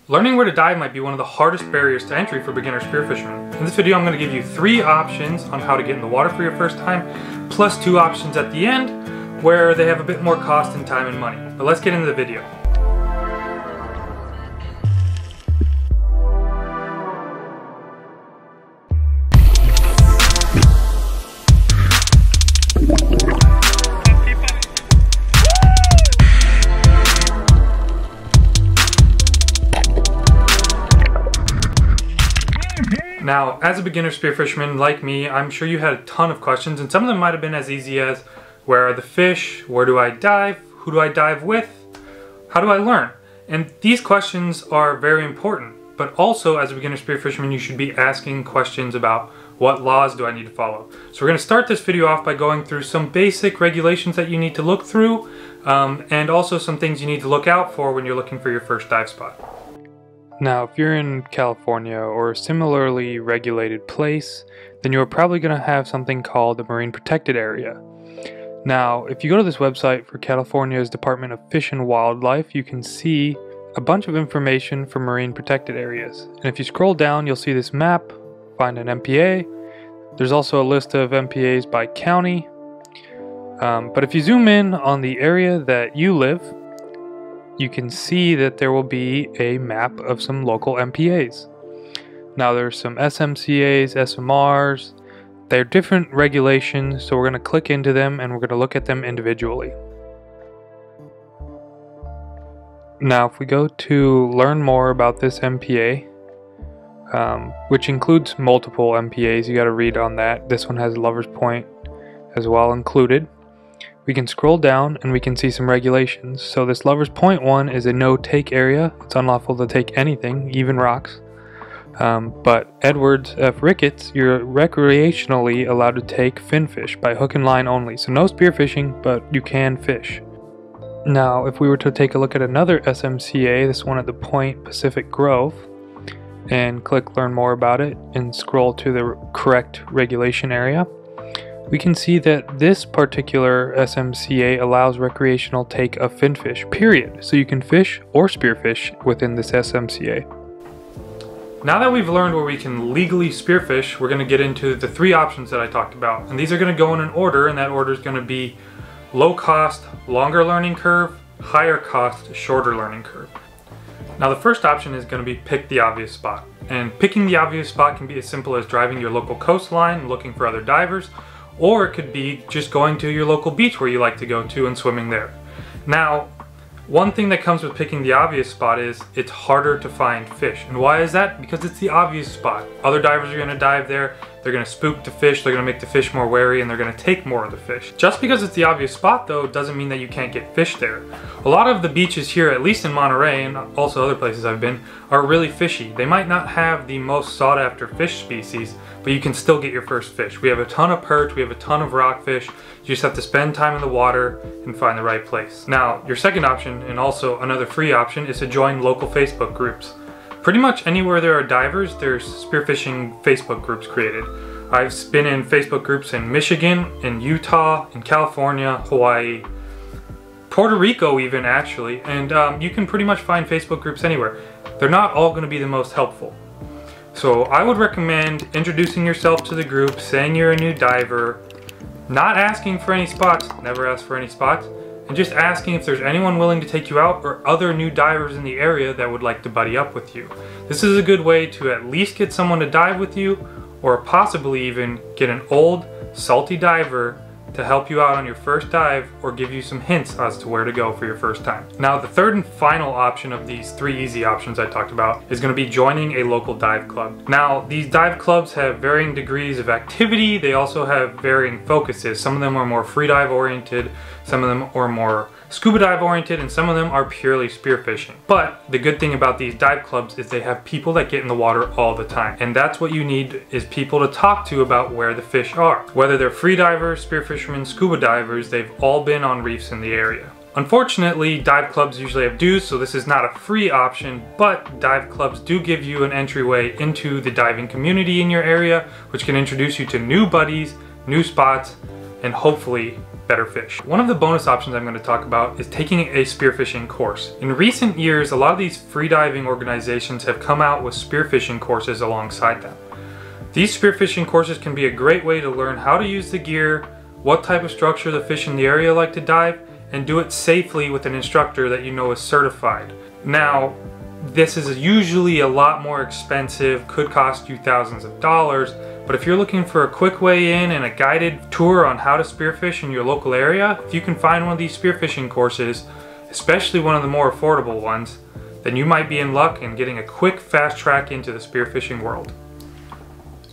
Learning where to dive might be one of the hardest barriers to entry for beginner spearfishermen. In this video, I'm going to give you 3 options on how to get in the water for your first time, plus 2 options at the end where they have a bit more cost in time and money. But let's get into the video. Now, as a beginner spearfisherman like me, I'm sure you had a ton of questions, and some of them might have been as easy as, where are the fish? Where do I dive? Who do I dive with? How do I learn? And these questions are very important, but also as a beginner spearfisherman, you should be asking questions about what laws do I need to follow. So we're going to start this video off by going through some basic regulations that you need to look through, and also some things you need to look out for when you're looking for your first dive spot. Now, if you're in California or a similarly regulated place, then you're probably going to have something called the Marine Protected Area. Now, if you go to this website for California's Department of Fish and Wildlife, you can see a bunch of information for marine protected areas. And if you scroll down, you'll see this map, find an MPA. There's also a list of MPAs by county. But if you zoom in on the area that you live, you can see that there will be a map of some local MPAs. Now there's some SMCAs, SMRs, they're different regulations, so we're going to click into them and we're going to look at them individually. Now if we go to learn more about this MPA, which includes multiple MPAs, you got to read on that. This one has Lover's Point as well included. We can scroll down and we can see some regulations. So this Lover's Point one is a no-take area. It's unlawful to take anything, even rocks. But Edwards F. Ricketts, you're recreationally allowed to take finfish by hook and line only. So no spearfishing, but you can fish. Now, if we were to take a look at another SMCA, this one at the Point Pacific Grove, and click learn more about it and scroll to the correct regulation area, we can see that this particular SMCA allows recreational take of finfish, period. So you can fish or spearfish within this SMCA. Now that we've learned where we can legally spearfish, we're going to get into the 3 options that I talked about. And these are going to go in an order, and that order is going to be low cost, longer learning curve, higher cost, shorter learning curve. Now the first option is going to be pick the obvious spot. And picking the obvious spot can be as simple as driving your local coastline, looking for other divers, or it could be just going to your local beach where you like to go to and swimming there. Now, one thing that comes with picking the obvious spot is it's harder to find fish. And why is that? Because it's the obvious spot. Other divers are going to dive there, they're going to spook the fish, they're going to make the fish more wary, and they're going to take more of the fish. Just because it's the obvious spot though doesn't mean that you can't get fish there. A lot of the beaches here, at least in Monterey and also other places I've been, are really fishy. They might not have the most sought after fish species, but you can still get your first fish. We have a ton of perch, we have a ton of rockfish. You just have to spend time in the water and find the right place. Now, your second option, and also another free option, is to join local Facebook groups. Pretty much anywhere there are divers, there's spearfishing Facebook groups created. I've been in Facebook groups in Michigan, in Utah, in California, Hawaii, Puerto Rico even actually, and you can pretty much find Facebook groups anywhere. They're not all going to be the most helpful. So I would recommend introducing yourself to the group, saying you're a new diver, not asking for any spots, never ask for any spots, and just asking if there's anyone willing to take you out or other new divers in the area that would like to buddy up with you. This is a good way to at least get someone to dive with you, or possibly even get an old, salty diver to help you out on your first dive or give you some hints as to where to go for your first time. Now, the third and final option of these 3 easy options I talked about is going to be joining a local dive club. Now, these dive clubs have varying degrees of activity. They also have varying focuses. Some of them are more free dive oriented, some of them are more scuba dive oriented, and some of them are purely spearfishing. But the good thing about these dive clubs is they have people that get in the water all the time. And that's what you need, is people to talk to about where the fish are. Whether they're free divers, spearfishermen, scuba divers, they've all been on reefs in the area. Unfortunately, dive clubs usually have dues, so this is not a free option, but dive clubs do give you an entryway into the diving community in your area, which can introduce you to new buddies, new spots, and hopefully better fish. One of the bonus options I'm going to talk about is taking a spearfishing course. In recent years, a lot of these freediving organizations have come out with spearfishing courses alongside them. These spearfishing courses can be a great way to learn how to use the gear, what type of structure the fish in the area like to dive, and do it safely with an instructor that you know is certified. Now, this is usually a lot more expensive, could cost you thousands of dollars, but if you're looking for a quick way in and a guided tour on how to spearfish in your local area, if you can find one of these spearfishing courses, especially one of the more affordable ones, then you might be in luck in getting a quick, fast track into the spearfishing world.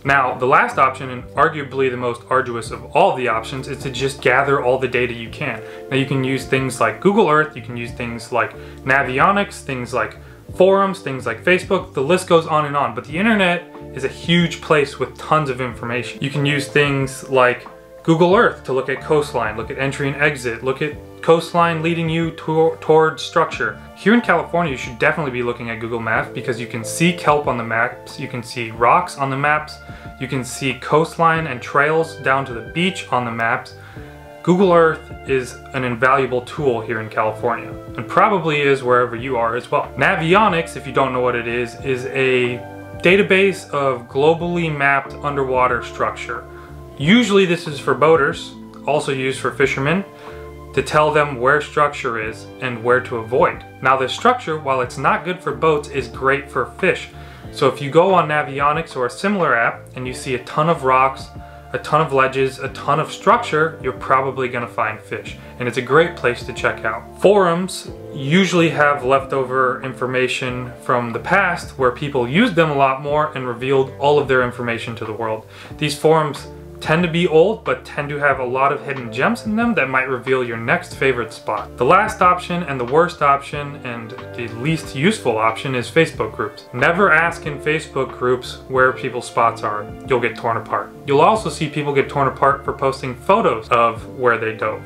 Now, the last option, and arguably the most arduous of all the options, is to just gather all the data you can. Now, you can use things like Google Earth, you can use things like Navionics, things like forums, things like Facebook, the list goes on and on, but the internet is a huge place with tons of information. You can use things like Google Earth to look at coastline, look at entry and exit, look at coastline leading you towards structure. Here in California, you should definitely be looking at Google Maps because you can see kelp on the maps, you can see rocks on the maps, you can see coastline and trails down to the beach on the maps. Google Earth is an invaluable tool here in California, and probably is wherever you are as well. Navionics, if you don't know what it is a database of globally mapped underwater structure. Usually this is for boaters, also used for fishermen, to tell them where structure is and where to avoid. Now this structure, while it's not good for boats, is great for fish. So if you go on Navionics or a similar app and you see a ton of rocks, a ton of ledges, a ton of structure, you're probably gonna find fish. And it's a great place to check out. Forums usually have leftover information from the past where people used them a lot more and revealed all of their information to the world. These forums tend to be old, but tend to have a lot of hidden gems in them that might reveal your next favorite spot. The last option and the worst option and the least useful option is Facebook groups. Never ask in Facebook groups where people's spots are. You'll get torn apart. You'll also see people get torn apart for posting photos of where they dove.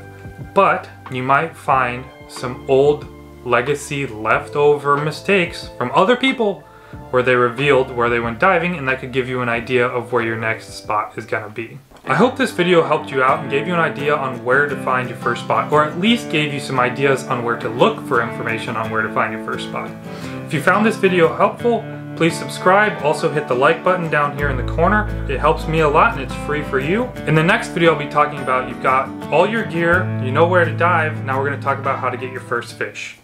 But you might find some old legacy leftover mistakes from other people where they revealed where they went diving, and that could give you an idea of where your next spot is gonna be. I hope this video helped you out and gave you an idea on where to find your first spot, or at least gave you some ideas on where to look for information on where to find your first spot. If you found this video helpful, please subscribe. Also hit the like button down here in the corner. It helps me a lot and it's free for you. In the next video I'll be talking about, you've got all your gear, you know where to dive, now we're going to talk about how to get your first fish.